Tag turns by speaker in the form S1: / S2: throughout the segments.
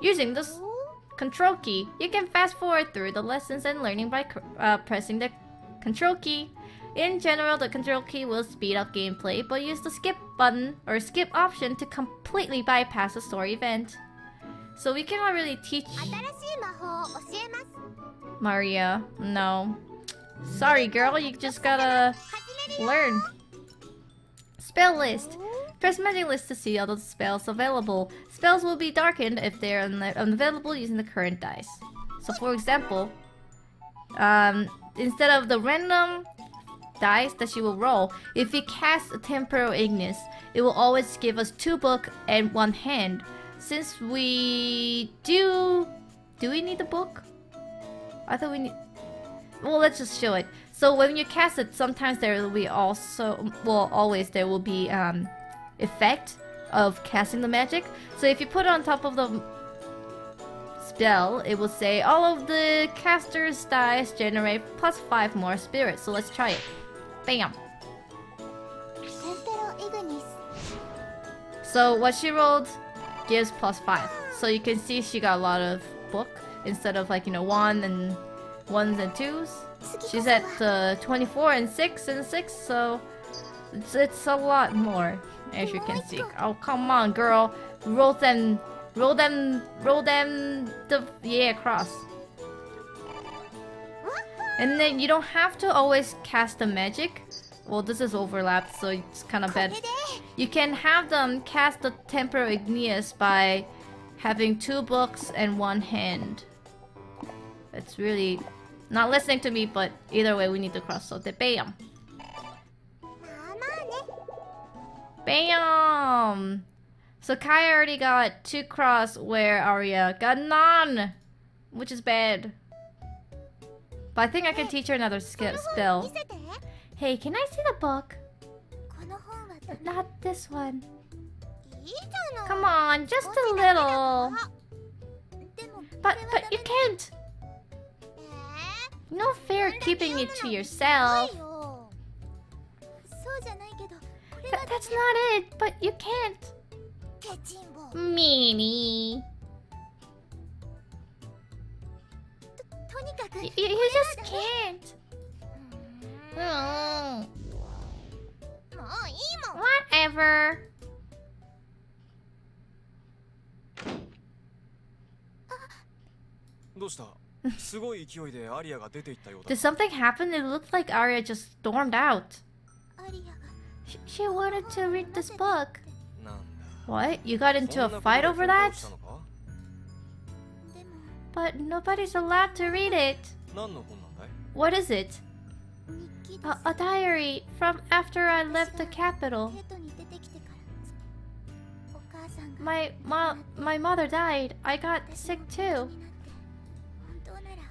S1: Using this control key, you can fast forward through the lessons and learning by pressing the control key. In general, the control key will speed up gameplay, but use the skip button or skip option to completely bypass a story event. So we cannot really teach Maria. No. Sorry girl, you just gotta learn. Spell list. Press magic list to see all the spells available. Spells will be darkened if they are unavailable using the current dice. So for example, instead of the random dice that you will roll, if we cast a temporal ignis, it will always give us 2 book and 1 hand. Since we do we need the book? I thought we need... Well, let's just show it. So when you cast it, sometimes there will be also... Well, always there will be effect of casting the magic. So if you put it on top of the spell, it will say all of the caster's dice generate plus 5 more spirits. So let's try it. Bam! So what she rolled gives plus 5. So you can see she got a lot of book instead of like, you know, 1 and 1s and 2s. She's at 24 and 6 and 6, so it's a lot more, as you can see. Oh, come on, girl. Roll them, yeah, across. And then you don't have to always cast the magic. Well, this is overlapped, so it's kind of bad. You can have them cast the temporal ignis by having 2 books and 1 hand. It's really not listening to me, but either way, we need to cross. So, bam! Bam! So Kai already got 2 cross, where Aria got none, which is bad. But I think I can teach her another spell. Hey, can I see the book? Not this one. Come on, just a little. But you can't. No fair keeping it to yourself. That's not it, but you can't. Meanie. You just can't. Whatever. Did something happen? It looked like Arya just stormed out. She wanted to read this book. What? You got into a fight over that? But nobody's allowed to read it. What is it? A diary from after I left the capital. My mother died. I got sick too.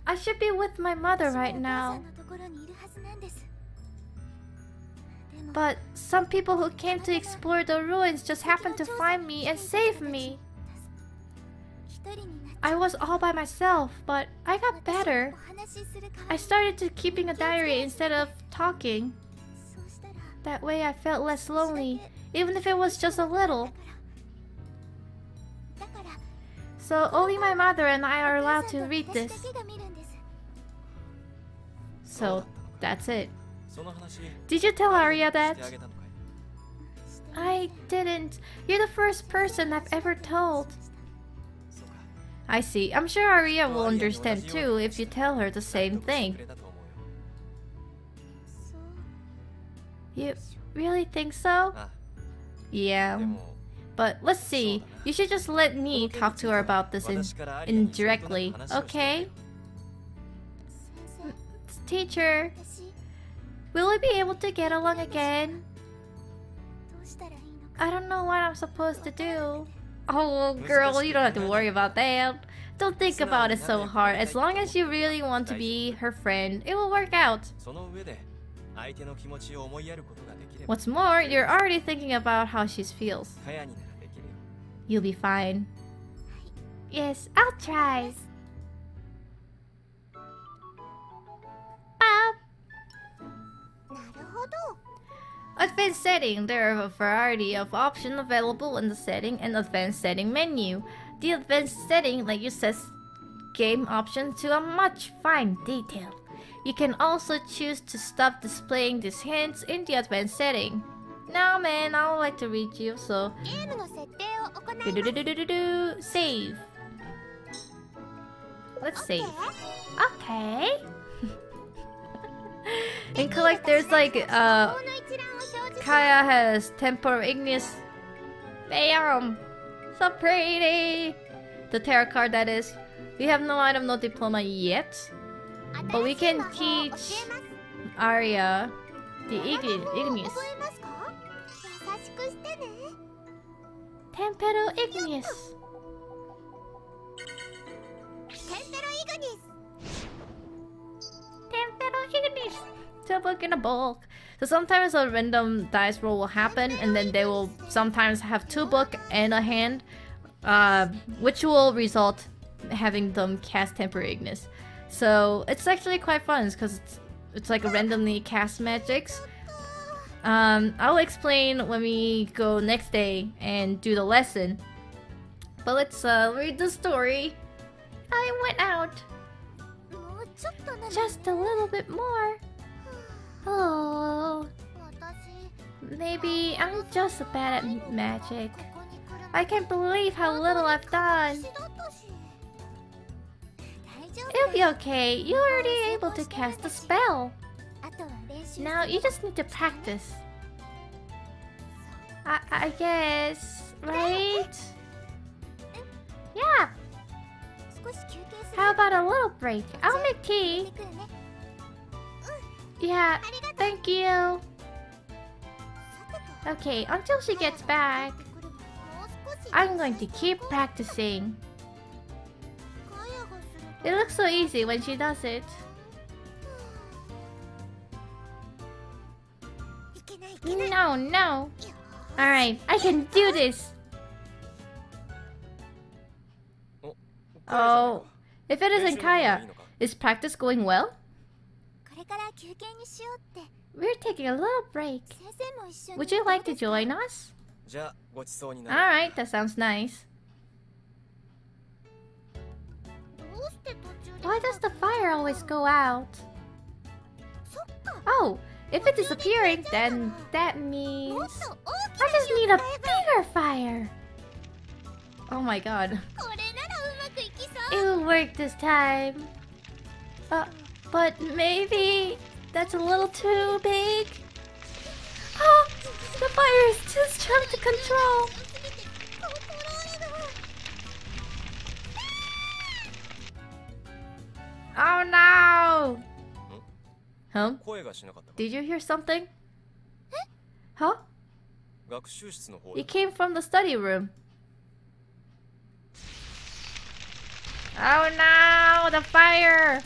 S1: I should be with my mother right now. But some people who came to explore the ruins just happened to find me and save me. I was all by myself, but I got better. I started to keeping a diary instead of talking. That way I felt less lonely, even if it was just a little. So only my mother and I are allowed to read this. So that's it. Did you tell Arya that? I didn't. You're the first person I've ever told. I see. I'm sure Arya will understand too if you tell her the same thing. You really think so? Yeah. But let's see. You should just let me talk to her about this indirectly, okay? Teacher, will we be able to get along again? I don't know what I'm supposed to do. Oh, girl, you don't have to worry about that. Don't think about it so hard. As long as you really want to be her friend, it will work out. What's more, you're already thinking about how she feels. You'll be fine. Yes, I'll try. Advanced setting. There are a variety of options available in the setting and advanced setting menu. The advanced setting let you set game options to a much fine detail. You can also choose to stop displaying these hints in the advanced setting. Now, man, I would like to read you, so... Save. Let's save. Okay. In collect, there's like, Kaya has temporal ignis. Bam! So pretty! The tarot card, that is. We have no item, no diploma yet. But we can teach Arya the ignis. Temporal ignis. Temporal ignis. To book in a bulk. So sometimes a random dice roll will happen, and then they will sometimes have 2 book and a hand, which will result having them cast temporary ignis. So it's actually quite fun because it's like a randomly cast magics. I'll explain when we go next day and do the lesson. But let's read the story. I went out. Just a little bit more. Oh, maybe I'm just bad at magic. I can't believe how little I've done. It'll be okay. You're already able to cast a spell. Now you just need to practice. I guess, right? Yeah. How about a little break? I'll make tea. Yeah, thank you. Okay, until she gets back, I'm going to keep practicing. It looks so easy when she does it. No. Alright, I can do this. Oh, if it isn't Kaya, is practice going well? We're taking a little break. Would you like to join us? Alright, that sounds nice. Why does the fire always go out? Oh, if it's disappearing, then that means... I just need a bigger fire! Oh my god. It'll work this time. But maybe that's a little too big. Oh, the fire is too strong to control. Oh no! Huh? Did you hear something? Huh? It came from the study room. Oh no! The fire!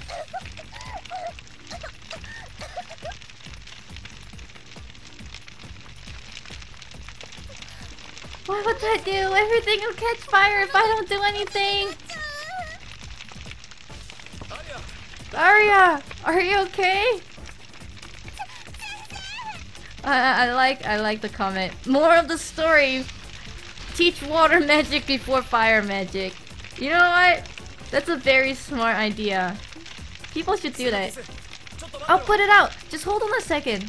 S1: What would that do? Everything will catch fire if I don't do anything! Arya! Are you okay? I like the comment. More of the story. Teach water magic before fire magic. You know what? That's a very smart idea. People should do that. I'll put it out. Just hold on a second.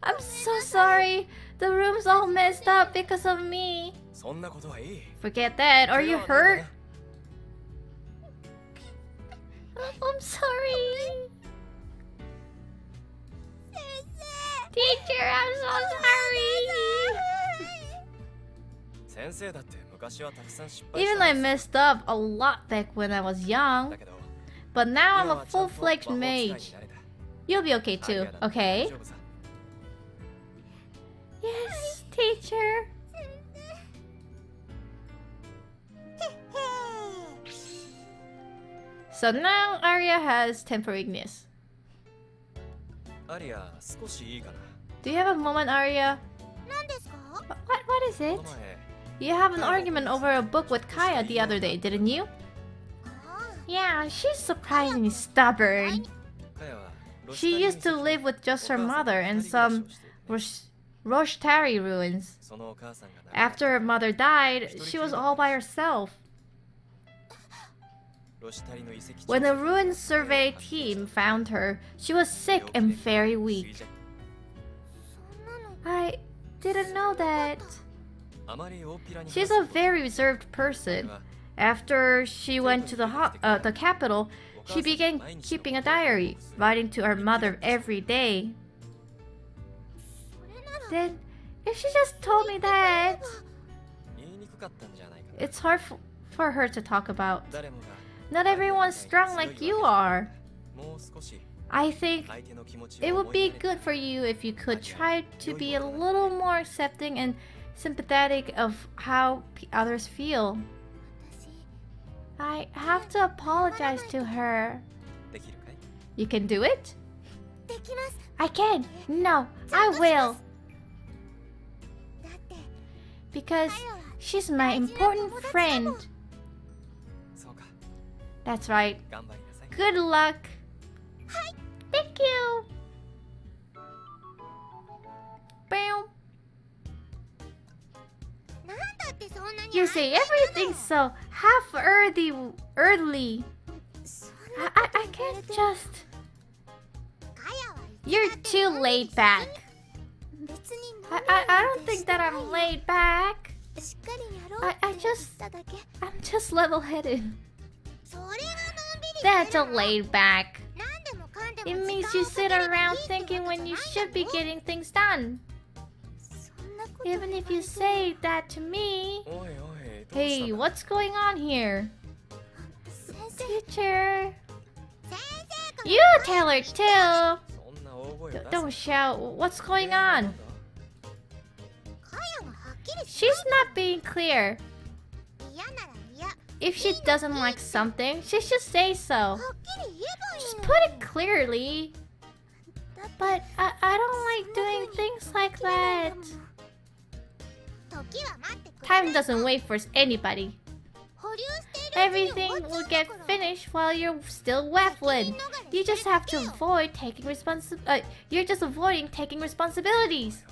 S1: I'm so sorry. The room's all messed up because of me. Forget that. Are you hurt? I'm sorry. Teacher, I'm so sorry. Even I messed up a lot back when I was young. But now I'm a full-fledged mage. You'll be okay too, okay? Yes, teacher. So now Arya has temporary ignis. Do you have a moment, Arya? What is it? You have an argument over a book with Kaya the other day, didn't you? Yeah, she's surprisingly stubborn. She used to live with just her mother and some Roshtari ruins. After her mother died, she was all by herself. When the ruin survey team found her, she was sick and very weak. I didn't know that. She's a very reserved person. After she went to the capital, she began keeping a diary, writing to her mother every day. Then, if she just told me that, it's hard for her to talk about. Not everyone's strong like you are. I think it would be good for you if you could try to be a little more accepting and sympathetic of how others feel. I have to apologize to her. You can do it? I can. No, I will. Because she's my important friend. That's right. Good luck. Thank you. Bam. You say everything so half early. I can't just. You're too laid back. I don't think that I'm laid back. I'm just level-headed. That's a laid back. It means you sit around thinking when you should be getting things done. Even if you say that to me. Hey, what's going on here? Teacher. You tell her too. Don't shout. What's going on? She's not being clear. If she doesn't like something, she should say so. Just put it clearly. But I don't like doing things like that. Time doesn't wait for anybody. Everything will get finished while you're still waffling. You just have to avoid taking you're just avoiding taking responsibilities.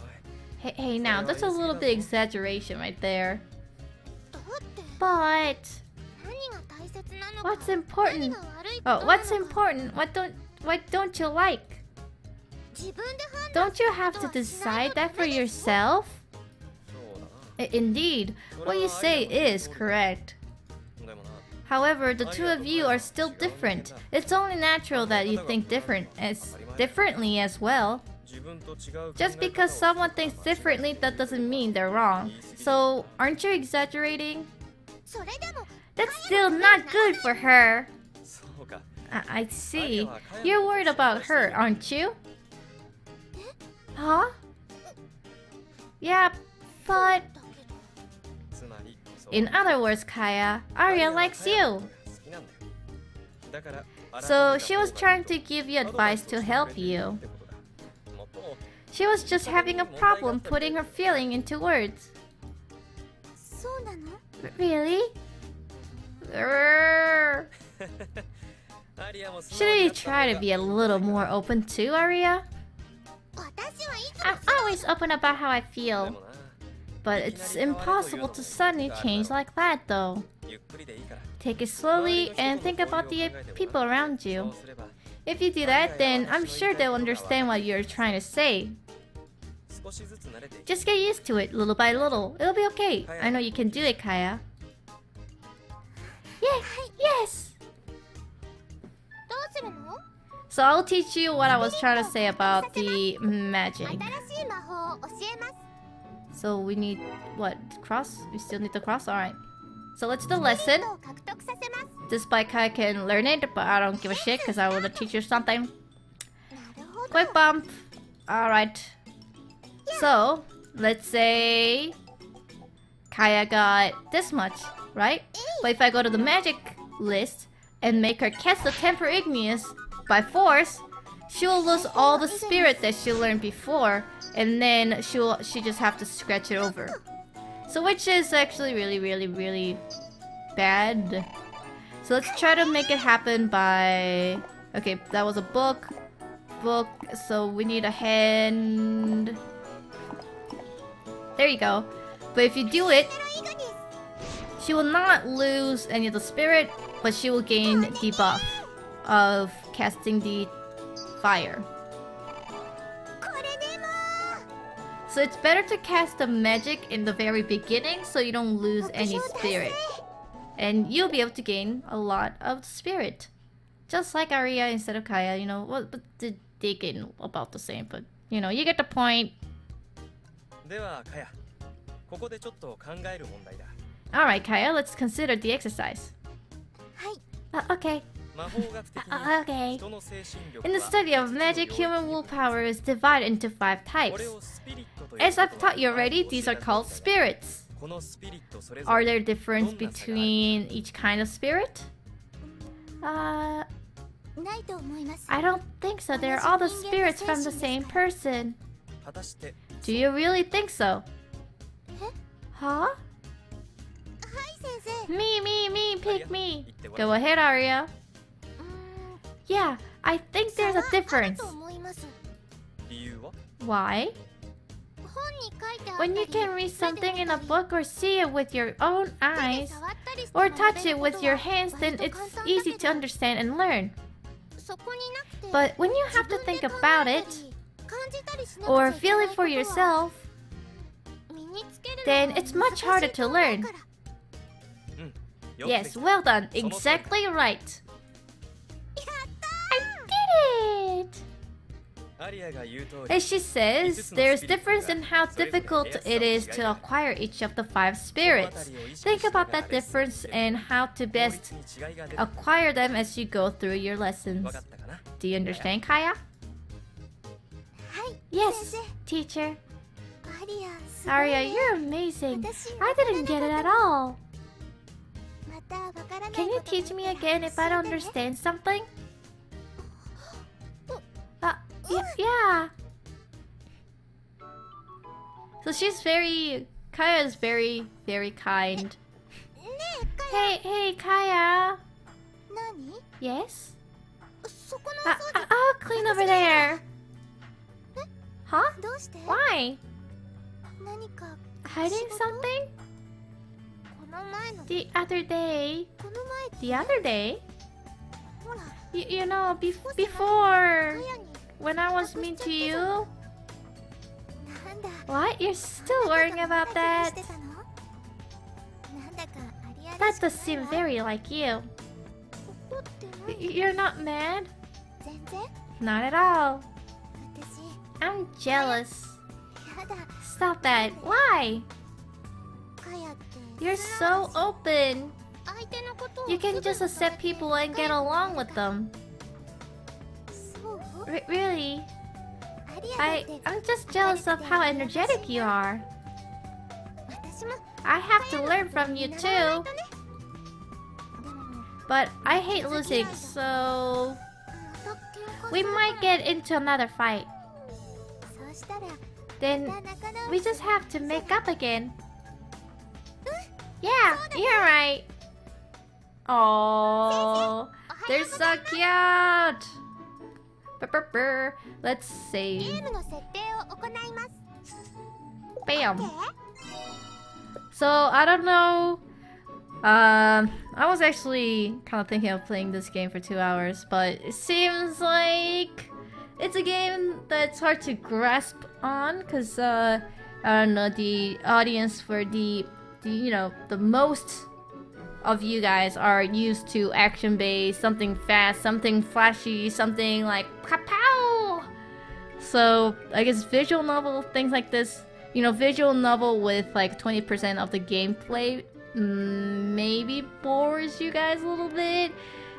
S1: Hey, now that's a little bit exaggeration right there. But what's important? Oh, what's important? What don't you like? Don't you have to decide that for yourself? Indeed, what you say is correct. However, the two of you are still different. It's only natural that you think differently as well. Just because someone thinks differently, that doesn't mean they're wrong. So, aren't you exaggerating? That's still not good for her. I see. You're worried about her, aren't you? Huh? Yeah, but... In other words, Kaya, Arya likes you. So she was trying to give you advice to help you. She was just having a problem putting her feeling into words. Really? Shouldn't you try to be a little more open too, Arya? I'm always open about how I feel. But it's impossible to suddenly change like that, though. Take it slowly and think about the people around you. If you do that, then I'm sure they'll understand what you're trying to say. Just get used to it, little by little. It'll be okay. I know you can do it, Kaya. Yeah, yes! So I'll teach you what I was trying to say about the magic. So we need, what, cross? We still need the cross? Alright. So let's do the lesson. Despite Kai can learn it, but I don't give a shit because I want to teach you something. Quick bump. Alright. So, let's say Kaya got this much, right? But if I go to the magic list and make her cast the Temper Igneous by force, she will lose all the spirit that she learned before, and then she just have to scratch it over. So which is actually really bad. So let's try to make it happen by... Okay, that was a book. So we need a hand. There you go. But if you do it, she will not lose any of the spirit, but she will gain the buff of casting the fire. So it's better to cast the magic in the very beginning so you don't lose any spirit. And you'll be able to gain a lot of spirit. Just like Aria instead of Kaya, you know, well, but they gain about the same, but you know, you get the point. Alright, Kaya, let's consider the exercise. Okay. Okay. In the study of magic, human willpower is divided into 5 types. As I've taught you already, these are called spirits. Are there difference between each kind of spirit? I don't think so. They're all the spirits from the same person. Do you really think so? Huh? Me, pick me. Go ahead, Aria. Yeah, I think there's a difference. Why? When you can read something in a book or see it with your own eyes, or touch it with your hands, then it's easy to understand and learn. But when you have to think about it, or feel it for yourself, then it's much harder to learn. Yes, well done. Exactly right. I did it! As she says, there's difference in how difficult it is to acquire each of the 5 spirits. Think about that difference and how to best acquire them as you go through your lessons. Do you understand, Kaya? Yes, teacher. Aria, you're amazing. I didn't get it at all. Can you teach me again if I don't understand something? Yeah. So she's Kaya is very, very kind. Hey, Kaya. Yes? I'll clean over there. Huh? Why? Hiding something? The other day? You know, before, when I was mean to you? What? You're still worrying about that? That does seem very like you. You're not mad? Not at all. I'm jealous. Stop that. Why? You're so open. You can just accept people and get along with them. Really? I'm just jealous of how energetic you are. I have to learn from you too. But I hate losing, so we might get into another fight. Then we just have to make up again. Yeah, you're right. Oh, they're so cute. Let's save. Bam. So I don't know. I was actually kind of thinking of playing this game for 2 hours, but it seems like it's a game that's hard to grasp on, because I don't know, the audience for the you know, the most of you guys are used to action-based, something fast, something flashy, something like pow. So I guess visual novel, things like this, you know, visual novel with like 20% of the gameplay maybe bores you guys a little bit,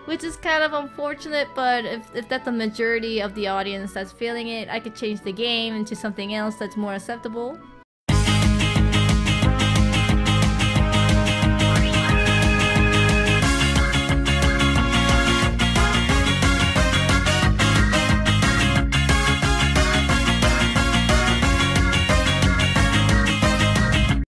S1: which is kind of unfortunate. But if that's the majority of the audience that's feeling it, I could change the game into something else that's more acceptable.